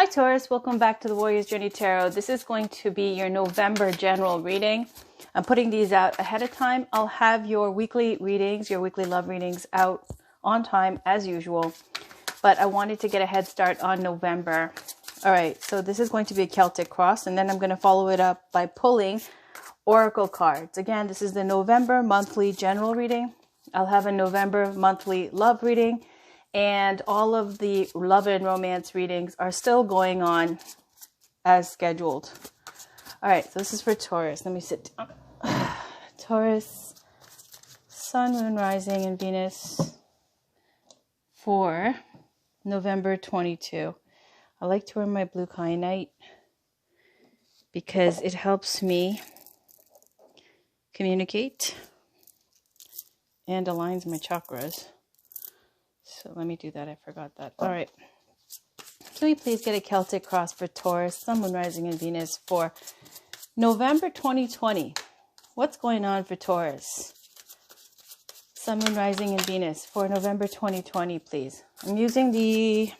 Hi Taurus, welcome back to the Warrior's Journey Tarot. This is going to be your November general reading. I'm putting these out ahead of time. I'll have your weekly readings, your weekly love readings out on time as usual. But I wanted to get a head start on November. All right, so this is going to be a Celtic Cross, and then I'm going to follow it up by pulling Oracle cards. Again, this is the November monthly general reading. I'll have a November monthly love reading. And all of the love and romance readings are still going on as scheduled. All right, so this is for Taurus. Let me sit down. Taurus, Sun, Moon, Rising, and Venus for November 22. I like to wear my blue kyanite because it helps me communicate and aligns my chakras. So let me do that. I forgot that. All right. Can we please get a Celtic Cross for Taurus, Sun, Moon, Rising, and Venus for November 2020? What's going on for Taurus? Sun, Moon, Rising, and Venus for November 2020, please. I'm using the,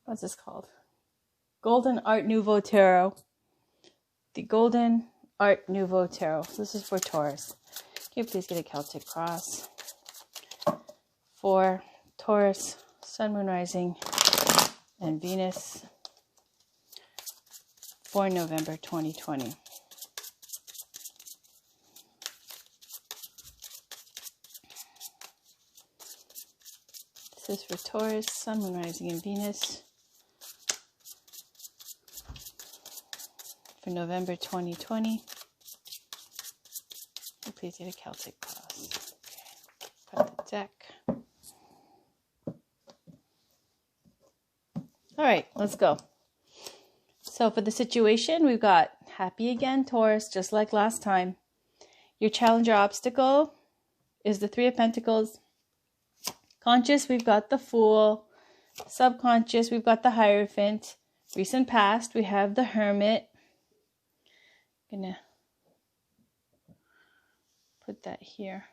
what's this called? Golden Art Nouveau Tarot. The Golden Art Nouveau Tarot. This is for Taurus. Can you please get a Celtic Cross for Taurus, Sun, Moon, Rising, and Venus for November 2020. This is for Taurus, Sun, Moon, Rising, and Venus for November 2020. Please get a Celtic Cross. Okay, cut the deck. All right, let's go. So for the situation, we've got happy again, Taurus, just like last time. Your challenge or obstacle is the Three of Pentacles. Conscious, we've got the Fool. Subconscious, we've got the Hierophant. Recent past, we have the Hermit. I'm gonna put that here.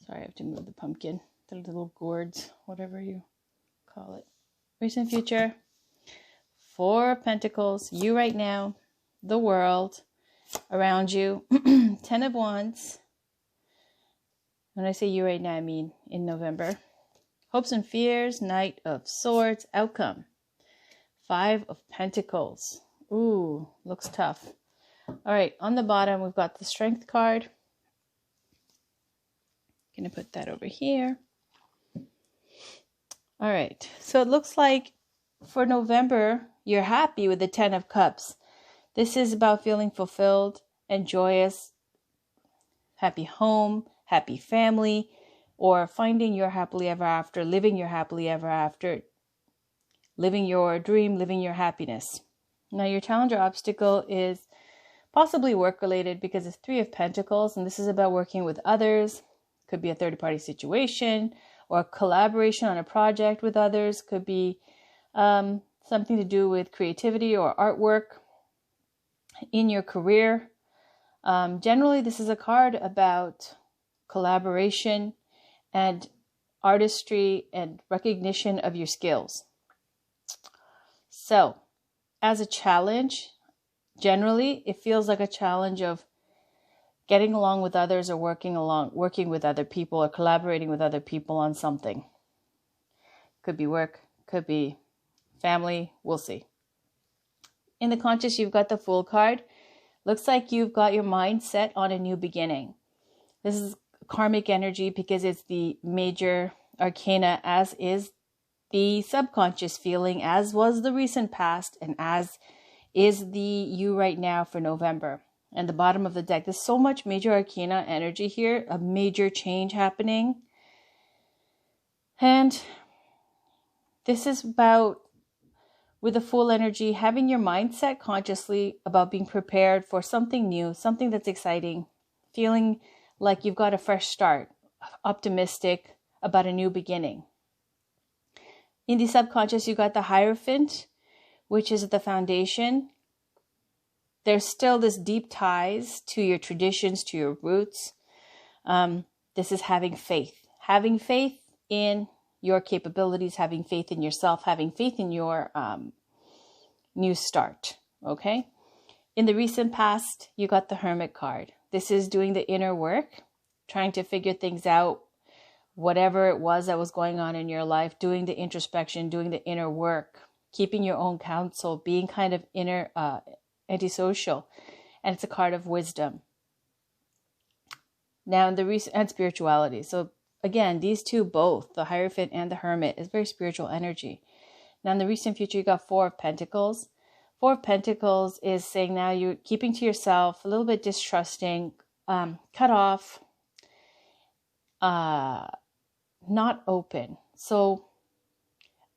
Sorry, I have to move the pumpkin, the little gourds, whatever you call it. Recent future, Four of Pentacles, you right now, the world around you, 10 of Wands. When I say you right now, I mean in November. Hopes and fears, Knight of Swords, outcome, Five of Pentacles. Ooh, looks tough. All right, on the bottom, we've got the Strength card. Gonna put that over here. All right, so it looks like for November, you're happy with the 10 of Cups. This is about feeling fulfilled and joyous, happy home, happy family, or finding your happily ever after, living your happily ever after, living your dream, living your happiness. Now, your challenge or obstacle is possibly work-related because it's Three of Pentacles, and this is about working with others. Could be a third-party situation, or collaboration on a project with others. Could be something to do with creativity or artwork in your career. Generally, this is a card about collaboration and artistry and recognition of your skills. So, as a challenge, generally, it feels like a challenge of getting along with others or working with other people or collaborating with other people on something. Could be work, could be family, we'll see. In the conscious, you've got the Fool card. Looks like you've got your mind set on a new beginning. This is karmic energy because it's the major arcana, as is the subconscious feeling, as was the recent past, and as is the you right now for November. And the bottom of the deck, there's so much major arcana energy here, a major change happening. And this is about, with the Fool energy, having your mindset consciously about being prepared for something new, something that's exciting, feeling like you've got a fresh start, optimistic about a new beginning. In the subconscious, you got the Hierophant, which is the foundation. There's still this deep ties to your traditions, to your roots. This is having faith in your capabilities, having faith in yourself, having faith in your new start. Okay. In the recent past, you got the Hermit card. This is doing the inner work, trying to figure things out, whatever it was that was going on in your life, doing the introspection, doing the inner work, keeping your own counsel, being kind of inner antisocial. And it's a card of wisdom. Now, in the recent, and spirituality. So again, these two both, the Hierophant and the Hermit, is very spiritual energy. Now, in the recent future, you got Four of Pentacles. Four of Pentacles is saying now you're keeping to yourself, a little bit distrusting, cut off, not open. So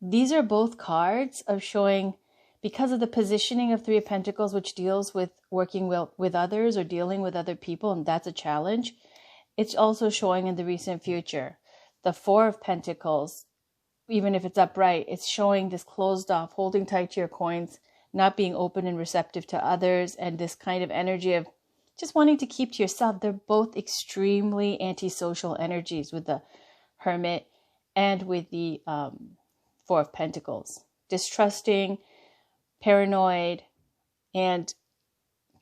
these are both cards of showing, because of the positioning of Three of Pentacles, which deals with working with others or dealing with other people, and that's a challenge. It's also showing in the recent future. The Four of Pentacles, even if it's upright, it's showing this closed off, holding tight to your coins, not being open and receptive to others, and this kind of energy of just wanting to keep to yourself. They're both extremely antisocial energies with the Hermit and with the Four of Pentacles. Distrusting, paranoid, and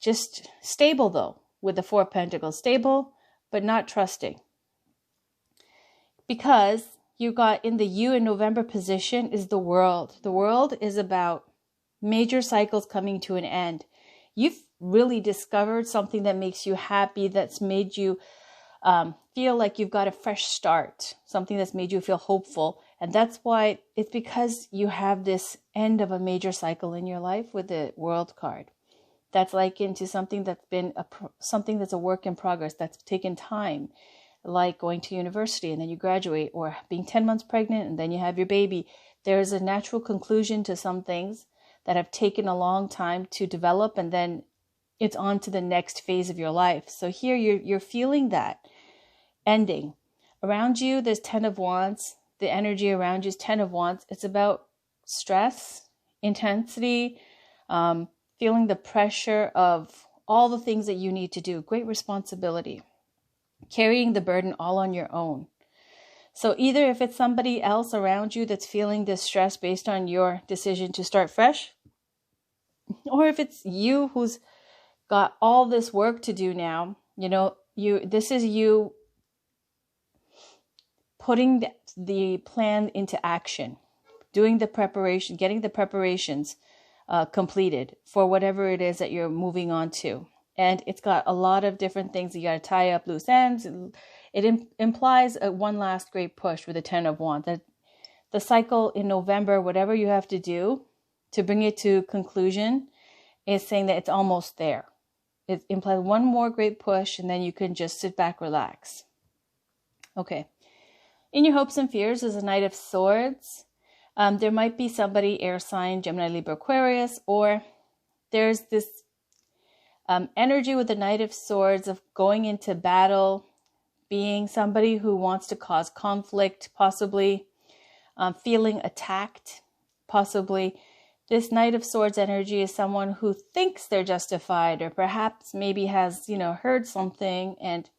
just stable though with the Four of Pentacles. Stable, but not trusting. Because you got in the you in November position is the World. The World is about major cycles coming to an end. You've really discovered something that makes you happy, that's made you feel like you've got a fresh start, something that's made you feel hopeful. And that's why it's because you have this end of a major cycle in your life with the World card. That's likened to something that's been something that's a work in progress, that's taken time, like going to university and then you graduate, or being 10 months pregnant and then you have your baby. There's a natural conclusion to some things that have taken a long time to develop, and then it's on to the next phase of your life. So here you're feeling that ending. Around you, there's 10 of Wands. The energy around you is 10 of Wands. It's about stress, intensity, feeling the pressure of all the things that you need to do. Great responsibility. Carrying the burden all on your own. So either if it's somebody else around you that's feeling this stress based on your decision to start fresh, or if it's you who's got all this work to do now, this is you putting the plan into action, doing the preparation, getting the preparations completed for whatever it is that you're moving on to. And it's got a lot of different things. You got to tie up loose ends. It implies one last great push with the 10 of Wands. That the cycle in November, whatever you have to do to bring it to conclusion, is saying that it's almost there. It implies one more great push, and then you can just sit back, relax. Okay. In your hopes and fears is a Knight of Swords. There might be somebody, air sign, Gemini, Libra, Aquarius, or there's this energy with the Knight of Swords of going into battle, being somebody who wants to cause conflict, possibly feeling attacked, possibly. This Knight of Swords energy is someone who thinks they're justified, or perhaps maybe has, heard something, and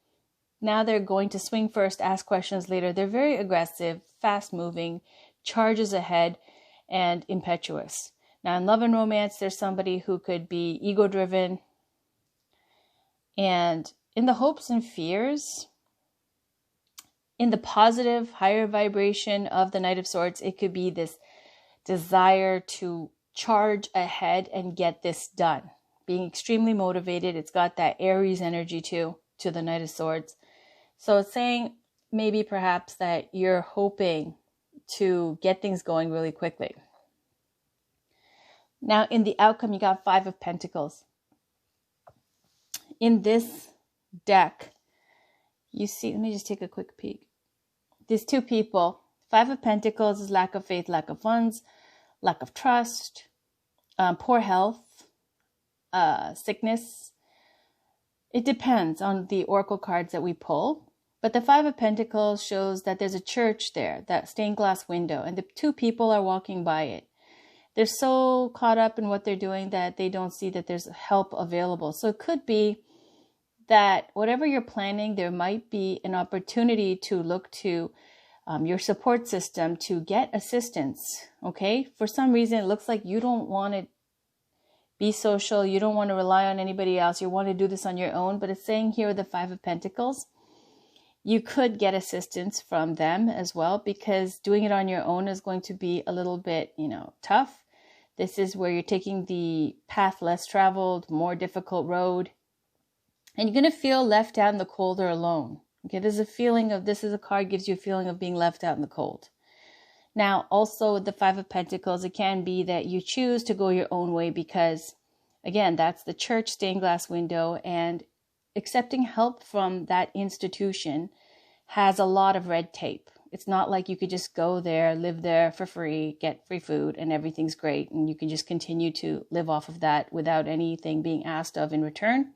now they're going to swing first, ask questions later. They're very aggressive, fast moving, charges ahead, and impetuous. Now in love and romance, there's somebody who could be ego driven. And in the hopes and fears, in the positive, higher vibration of the Knight of Swords, it could be this desire to charge ahead and get this done. Being extremely motivated. It's got that Aries energy too, to the Knight of Swords. So it's saying maybe perhaps that you're hoping to get things going really quickly. Now in the outcome, you got Five of Pentacles. In this deck, you see, let me just take a quick peek. These two people, Five of Pentacles is lack of faith, lack of funds, lack of trust, poor health, sickness. It depends on the oracle cards that we pull. But the Five of Pentacles shows that there's a church there, that stained glass window, and the two people are walking by it. They're so caught up in what they're doing that they don't see that there's help available. So it could be that whatever you're planning, there might be an opportunity to look to your support system to get assistance. Okay, for some reason it looks like you don't want to be social, you don't want to rely on anybody else, you want to do this on your own. But it's saying here with the Five of Pentacles, you could get assistance from them as well, because doing it on your own is going to be a little bit, tough. This is where you're taking the path less traveled, more difficult road, and you're going to feel left out in the cold or alone. Okay, there's a feeling of, this is a card gives you a feeling of being left out in the cold. Now, also with the Five of Pentacles, it can be that you choose to go your own way because, again, that's the church stained glass window, and accepting help from that institution has a lot of red tape. It's not like you could just go there, live there for free, get free food, and everything's great, and you can just continue to live off of that without anything being asked of in return.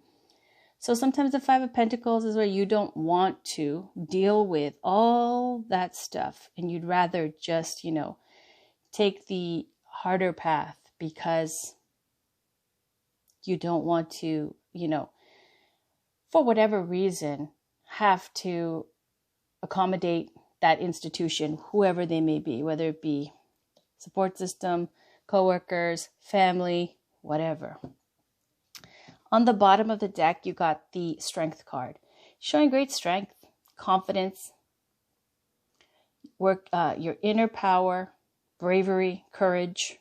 So sometimes the Five of Pentacles is where you don't want to deal with all that stuff, and you'd rather just, take the harder path because you don't want to, for whatever reason, have to accommodate that institution, whoever they may be, whether it be support system, coworkers, family, whatever. On the bottom of the deck, you got the Strength card, showing great strength, confidence, your inner power, bravery, courage.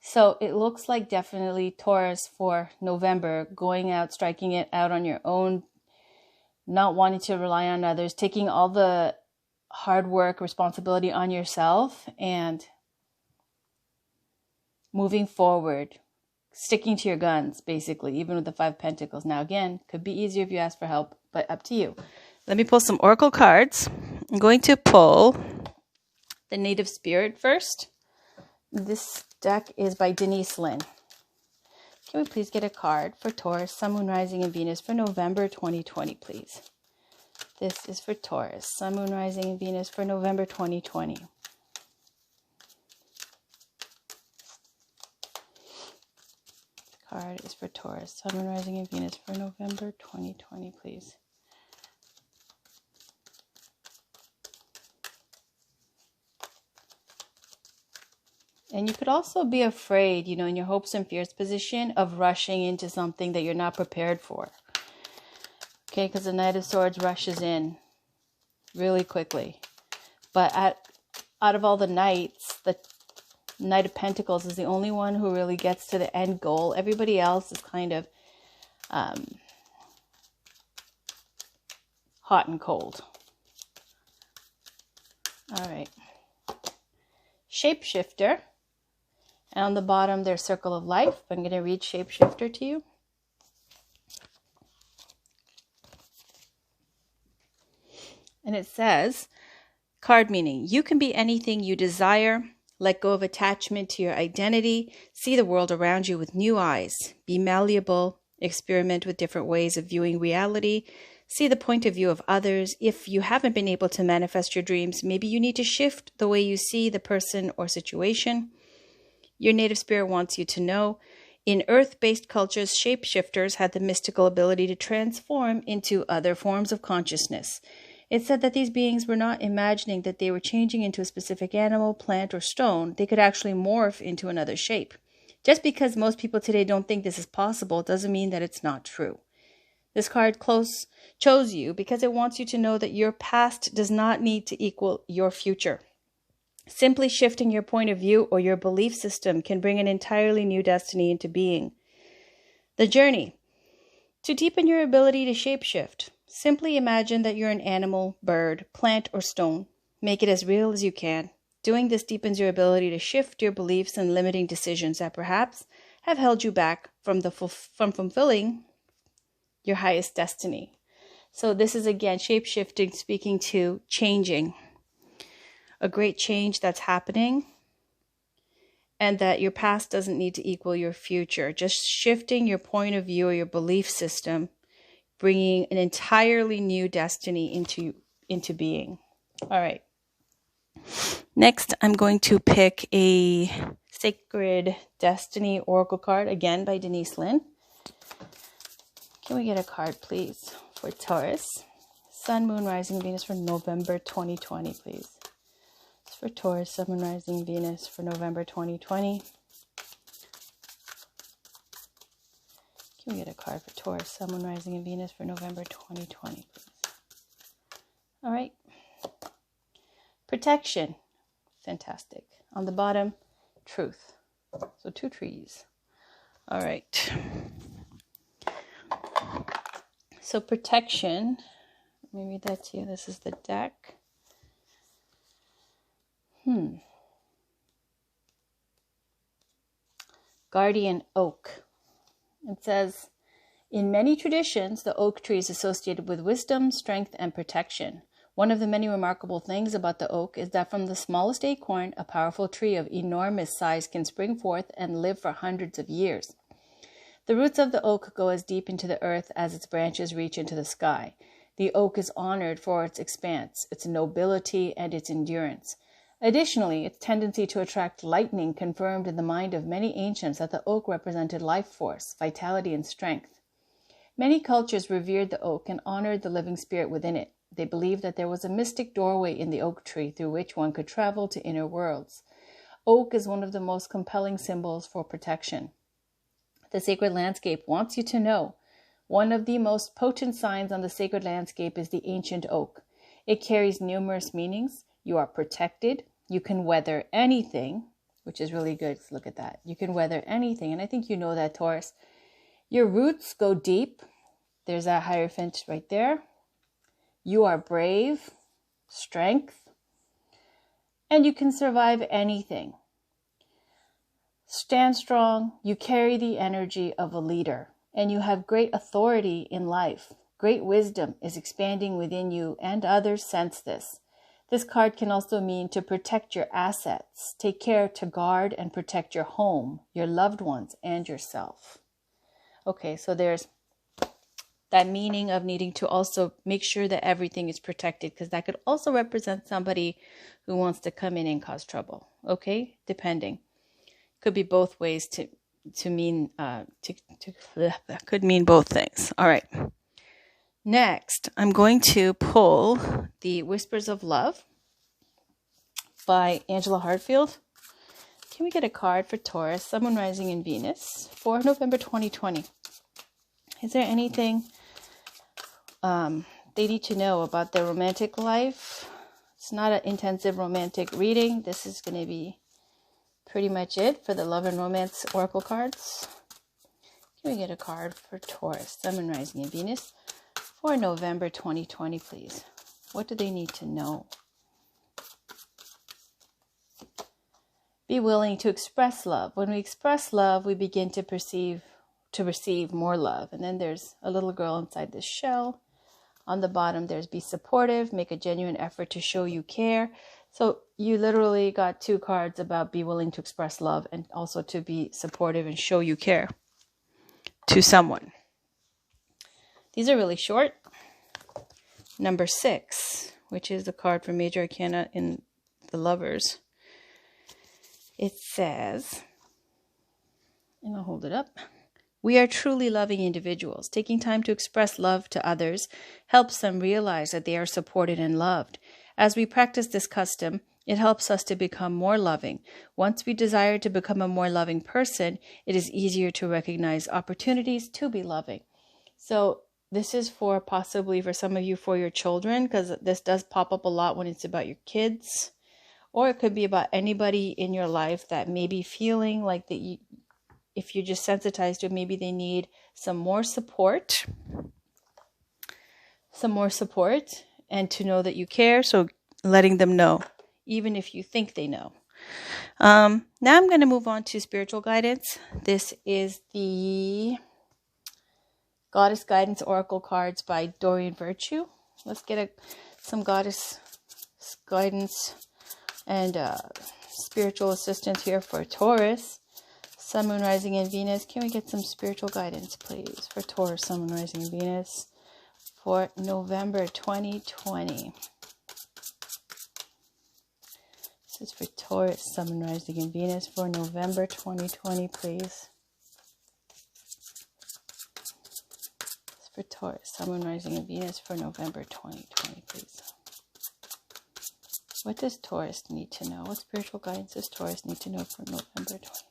So it looks like definitely Taurus for November, going out, striking it out on your own, not wanting to rely on others, taking all the hard work, responsibility on yourself, and moving forward, sticking to your guns, basically, even with the Five of Pentacles. Now, again, could be easier if you ask for help, but up to you. Let me pull some oracle cards. I'm going to pull the Native Spirit first. This deck is by Denise Lynn. Can we please get a card for Taurus, Sun, Moon, Rising, and Venus for November 2020, please? This is for Taurus, Sun, Moon, Rising, and Venus for November 2020. Card is for Taurus, Sun, Moon, Rising, and Venus for November 2020, please. And you could also be afraid, in your hopes and fears position, of rushing into something that you're not prepared for. Okay, because the Knight of Swords rushes in really quickly. But out of all the knights, the Knight of Pentacles is the only one who really gets to the end goal. Everybody else is kind of hot and cold. All right. Shapeshifter. And on the bottom, there's Circle of Life. I'm going to read Shapeshifter to you. And it says, card meaning, you can be anything you desire. Let go of attachment to your identity. See the world around you with new eyes. Be malleable. Experiment with different ways of viewing reality. See the point of view of others. If you haven't been able to manifest your dreams, maybe you need to shift the way you see the person or situation. Your native spirit wants you to know, in earth-based cultures, shapeshifters had the mystical ability to transform into other forms of consciousness. It said that these beings were not imagining that they were changing into a specific animal, plant, or stone. They could actually morph into another shape. Just because most people today don't think this is possible doesn't mean that it's not true. This card chose you because it wants you to know that your past does not need to equal your future. Simply shifting your point of view or your belief system can bring an entirely new destiny into being. The journey. To deepen your ability to shapeshift, simply imagine that you're an animal, bird, plant, or stone. Make it as real as you can. Doing this deepens your ability to shift your beliefs and limiting decisions that perhaps have held you back from fulfilling your highest destiny. So this is again shapeshifting, speaking to changing. A great change that's happening, and that your past doesn't need to equal your future. Just shifting your point of view or your belief system, bringing an entirely new destiny into being. All right. Next, I'm going to pick a Sacred Destiny Oracle card, again by Denise Lynn. Can we get a card, please, for Taurus, Sun, Moon, Rising, Venus for November 2020, please. It's for Taurus, Sun, Moon, Rising, Venus for November 2020. Can we get a card for Taurus, Sun, Moon, Rising, and Venus for November 2020, please? All right. Protection. Fantastic. On the bottom, truth. So 2 trees. All right. So protection. Let me read that to you. This is the deck. Guardian oak. It says, in many traditions, the oak tree is associated with wisdom, strength, and protection. One of the many remarkable things about the oak is that from the smallest acorn, a powerful tree of enormous size can spring forth and live for hundreds of years. The roots of the oak go as deep into the earth as its branches reach into the sky. The oak is honored for its expanse, its nobility, and its endurance. Additionally, its tendency to attract lightning confirmed in the mind of many ancients that the oak represented life force, vitality, and strength. Many cultures revered the oak and honored the living spirit within it. They believed that there was a mystic doorway in the oak tree through which one could travel to inner worlds. Oak is one of the most compelling symbols for protection. The sacred landscape wants you to know. One of the most potent signs on the sacred landscape is the ancient oak. It carries numerous meanings. You are protected. You can weather anything, which is really good. Look at that. You can weather anything. And I think you know that, Taurus. Your roots go deep. There's that Hierophant right there. You are brave, strength, and you can survive anything. Stand strong. You carry the energy of a leader, and you have great authority in life. Great wisdom is expanding within you, and others sense this. This card can also mean to protect your assets. Take care to guard and protect your home, your loved ones, and yourself. Okay, so there's that meaning of needing to also make sure that everything is protected, because that could also represent somebody who wants to come in and cause trouble. Okay, depending. Could be both ways to mean that could mean both things. All right. Next, I'm going to pull the Whispers of Love by Angela Harfield. Can we get a card for Taurus, Sun, Moon, Rising, and Venus for November 2020? Is there anything they need to know about their romantic life? It's not an intensive romantic reading. This is going to be pretty much it for the love and romance oracle cards. Can we get a card for Taurus, Sun, Moon, Rising, and Venus for November 2020, please? What do they need to know? Be willing to express love. When we express love, we begin to receive more love. And then there's a little girl inside this shell. On the bottom, there's be supportive, make a genuine effort to show you care. So you literally got 2 cards about be willing to express love and also to be supportive and show you care to someone. These are really short. Number 6, which is the card for Major Arcana in the Lovers. It says, and I'll hold it up. We are truly loving individuals. Taking time to express love to others helps them realize that they are supported and loved. As we practice this custom, it helps us to become more loving. Once we desire to become a more loving person, it is easier to recognize opportunities to be loving. So this is for possibly for some of you for your children, because this does pop up a lot when it's about your kids. Or it could be about anybody in your life that may be feeling like that if you're just sensitized to it, maybe they need some more support, and to know that you care. So letting them know, even if you think they know. Now I'm going to move on to spiritual guidance. This is the Goddess Guidance Oracle cards by Dorian Virtue. Let's get some Goddess Guidance and spiritual assistance here for Taurus, Sun, Moon, Rising, and Venus. Can we get some spiritual guidance, please, for Taurus, Sun, Moon, Rising, and Venus for November 2020? This is for Taurus, Sun, Moon, Rising, and Venus for November 2020, please. This is for Taurus, Sun, Moon, Rising, and Venus for November 2020, please. What does Taurus need to know? What spiritual guidance does Taurus need to know for November 2020?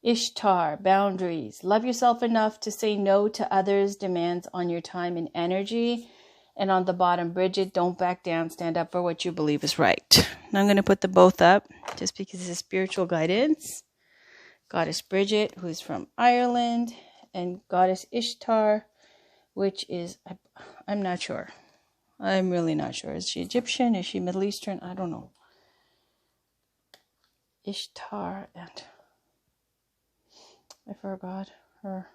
Ishtar, boundaries. Love yourself enough to say no to others' demands on your time and energy. And on the bottom, Bridget, don't back down. Stand up for what you believe is right. Now I'm going to put the both up just because this is spiritual guidance. Goddess Bridget, who's from Ireland, and Goddess Ishtar, which is, I'm not sure. I'm really not sure. Is she Egyptian? Is she Middle Eastern? I don't know. Ishtar, and I forgot her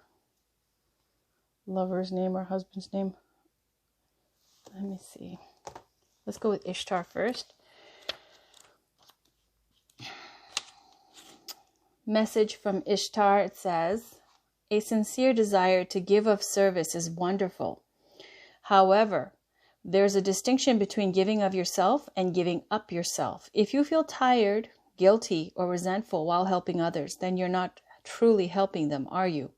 lover's name or husband's name. Let me see. Let's go with Ishtar first. Message from Ishtar, it says, a sincere desire to give of service is wonderful. However, there's a distinction between giving of yourself and giving up yourself. If you feel tired, guilty, or resentful while helping others, then you're not truly helping them, are you?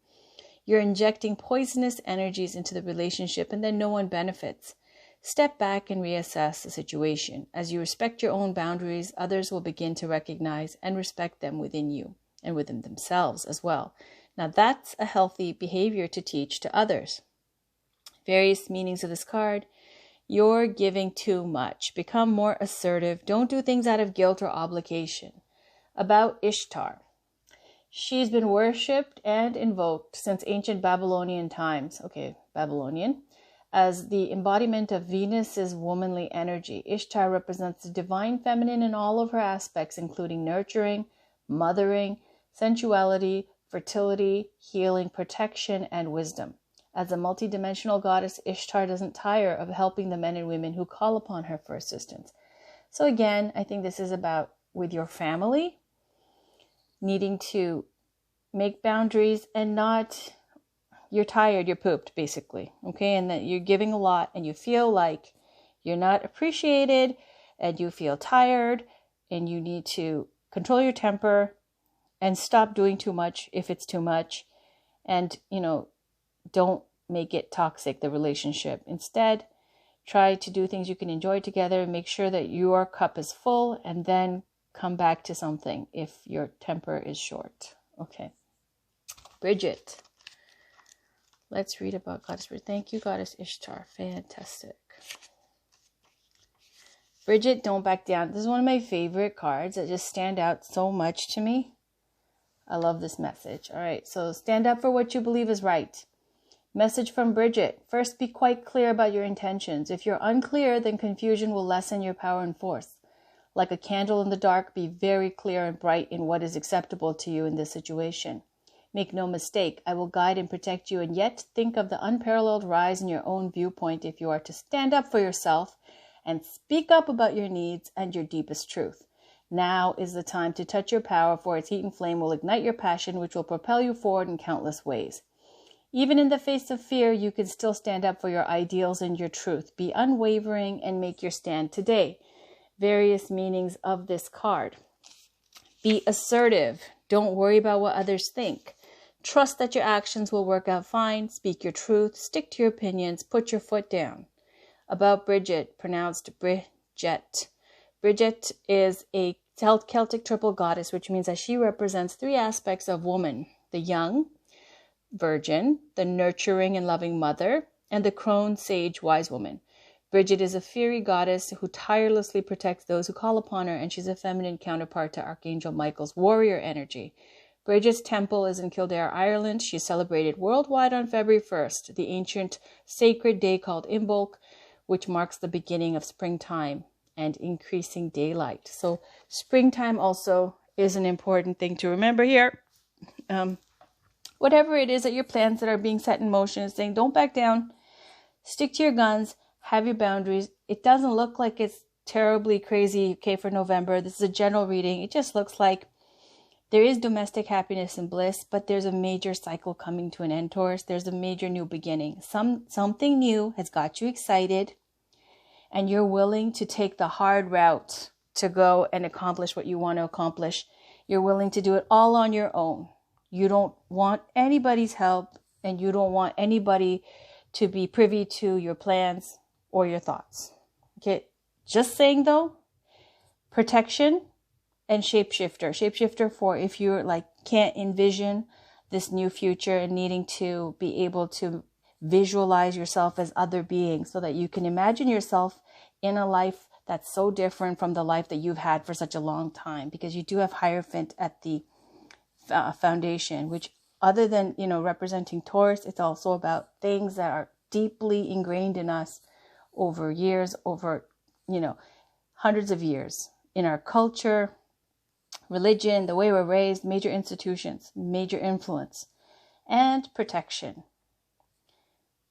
You're injecting poisonous energies into the relationship and then no one benefits. Step back and reassess the situation. As you respect your own boundaries, others will begin to recognize and respect them within you and within themselves as well. Now that's a healthy behavior to teach to others. Various meanings of this card. You're giving too much. Become more assertive. Don't do things out of guilt or obligation. About Ishtar. She's been worshipped and invoked since ancient Babylonian times. Okay, Babylonian. As the embodiment of Venus's womanly energy. Ishtar represents the divine feminine in all of her aspects, including nurturing, mothering, sensuality, fertility, healing, protection, and wisdom. As a multidimensional goddess, Ishtar doesn't tire of helping the men and women who call upon her for assistance. So again, I think this is about with your family, needing to make boundaries and not, you're tired, you're pooped, basically, okay? And that you're giving a lot and you feel like you're not appreciated and you feel tired and you need to control your temper and stop doing too much if it's too much. And, don't make it toxic, the relationship. Instead, try to do things you can enjoy together and make sure that your cup is full and then come back to something if your temper is short. Okay. Bridget. Let's read about Goddess Bridget. Thank you, Goddess Ishtar. Fantastic. Bridget, don't back down. This is one of my favorite cards that just stand out so much to me. I love this message. All right, so stand up for what you believe is right. Message from Bridget. First, be quite clear about your intentions. If you're unclear, then confusion will lessen your power and force. Like a candle in the dark, be very clear and bright in what is acceptable to you in this situation. Make no mistake, I will guide and protect you, and yet think of the unparalleled rise in your own viewpoint if you are to stand up for yourself and speak up about your needs and your deepest truth. Now is the time to touch your power, for its heat and flame will ignite your passion, which will propel you forward in countless ways. Even in the face of fear, you can still stand up for your ideals and your truth. Be unwavering and make your stand today. Various meanings of this card. Be assertive. Don't worry about what others think. Trust that your actions will work out fine. Speak your truth. Stick to your opinions. Put your foot down. About Bridget, pronounced Bridget. Bridget is a Celtic triple goddess, which means that she represents three aspects of woman: the young virgin, the nurturing and loving mother, and the crone sage wise woman. Bridget is a fiery goddess who tirelessly protects those who call upon her, and she's a feminine counterpart to Archangel Michael's warrior energy. Bridget's temple is in Kildare, Ireland. She's celebrated worldwide on February 1st, the ancient sacred day called Imbolc, which marks the beginning of springtime and increasing daylight. So springtime also is an important thing to remember here. Whatever it is that your plans that are being set in motion is saying, don't back down, stick to your guns, have your boundaries. It doesn't look like it's terribly crazy, okay, for November. This is a general reading. It just looks like there is domestic happiness and bliss, but there's a major cycle coming to an end, Taurus. There's a major new beginning. Something new has got you excited, and you're willing to take the hard route to go and accomplish what you want to accomplish. You're willing to do it all on your own. You don't want anybody's help, and you don't want anybody to be privy to your plans or your thoughts. Okay, just saying though, protection and shapeshifter. Shapeshifter for if you're like can't envision this new future and needing to be able to visualize yourself as other beings so that you can imagine yourself in a life that's so different from the life that you've had for such a long time, because you do have Hierophant at the foundation, which other than, representing Taurus, it's also about things that are deeply ingrained in us over years, over, hundreds of years in our culture, religion, the way we're raised, major institutions, major influence, and protection.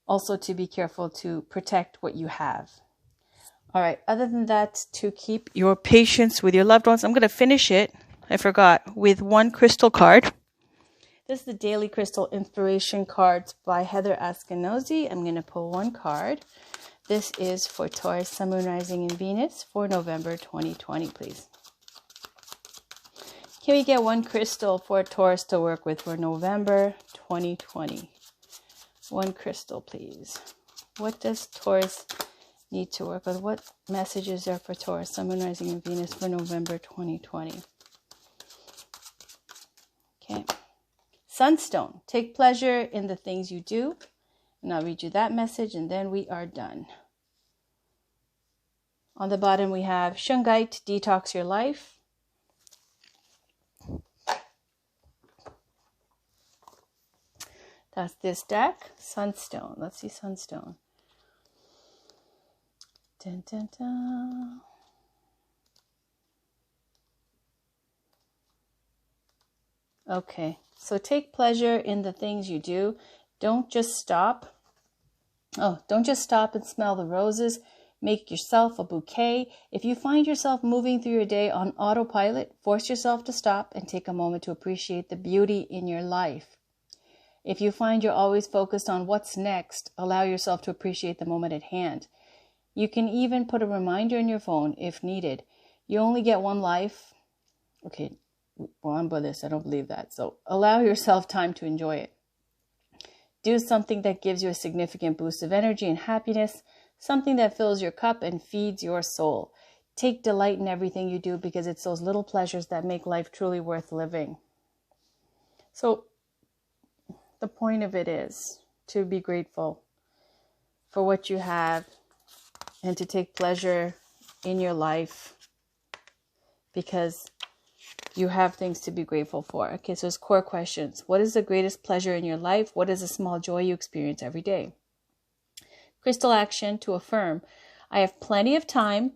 Also to be careful to protect what you have. All right, other than that, to keep your patience with your loved ones, I'm going to finish it, I forgot, with one crystal card. This is the Daily Crystal Inspiration Cards by Heather Askenozzi. I'm going to pull one card. This is for Taurus, Sun, Moon, Rising, and Venus for November 2020, please. Can we get one crystal for Taurus to work with for November 2020? One crystal, please. What does Taurus need to work with? What message is there for Taurus, Sun, Moon, Rising, and Venus for November 2020? Okay. Sunstone. Take pleasure in the things you do. And I'll read you that message and then we are done. On the bottom we have Shungite, detox your life. That's this deck. Sunstone. Let's see Sunstone. Dun, dun, dun. Okay, so take pleasure in the things you do. Don't just stop. Don't just stop and smell the roses. Make yourself a bouquet. If you find yourself moving through your day on autopilot, force yourself to stop and take a moment to appreciate the beauty in your life. If you find you're always focused on what's next, allow yourself to appreciate the moment at hand. You can even put a reminder in your phone if needed. You only get one life. Okay, well, I'm Buddhist. I don't believe that. So allow yourself time to enjoy it. Do something that gives you a significant boost of energy and happiness, something that fills your cup and feeds your soul. Take delight in everything you do because it's those little pleasures that make life truly worth living. So the point of it is to be grateful for what you have and to take pleasure in your life because you have things to be grateful for. Okay, so it's core questions. What is the greatest pleasure in your life? What is a small joy you experience every day? Crystal action to affirm. I have plenty of time.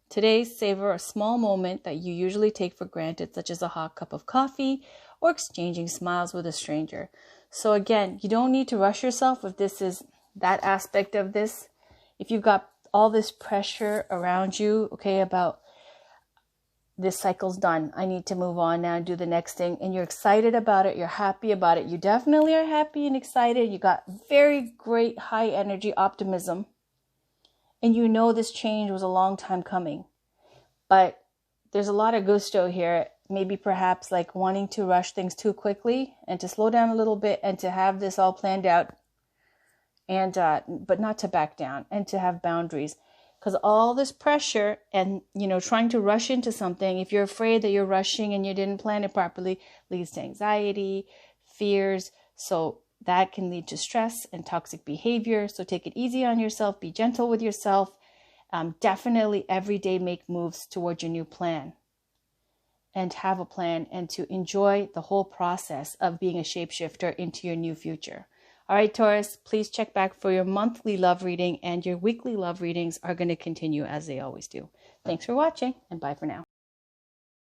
Today, savor a small moment that you usually take for granted, such as a hot cup of coffee or exchanging smiles with a stranger. So again, you don't need to rush yourself if this is that aspect of this. If you've got all this pressure around you, okay, about this cycle's done, I need to move on now and do the next thing, and you're excited about it, you're happy about it, you definitely are happy and excited, you got very great high energy optimism, and you know this change was a long time coming, but there's a lot of gusto here, maybe perhaps like wanting to rush things too quickly and to slow down a little bit and to have this all planned out, and but not to back down and to have boundaries. Because all this pressure and, trying to rush into something, if you're afraid that you're rushing and you didn't plan it properly, leads to anxiety, fears. So that can lead to stress and toxic behavior. So take it easy on yourself. Be gentle with yourself. Definitely every day make moves towards your new plan. And have a plan and to enjoy the whole process of being a shapeshifter into your new future. All right, Taurus, please check back for your monthly love reading, and your weekly love readings are going to continue as they always do. Thanks for watching, and bye for now.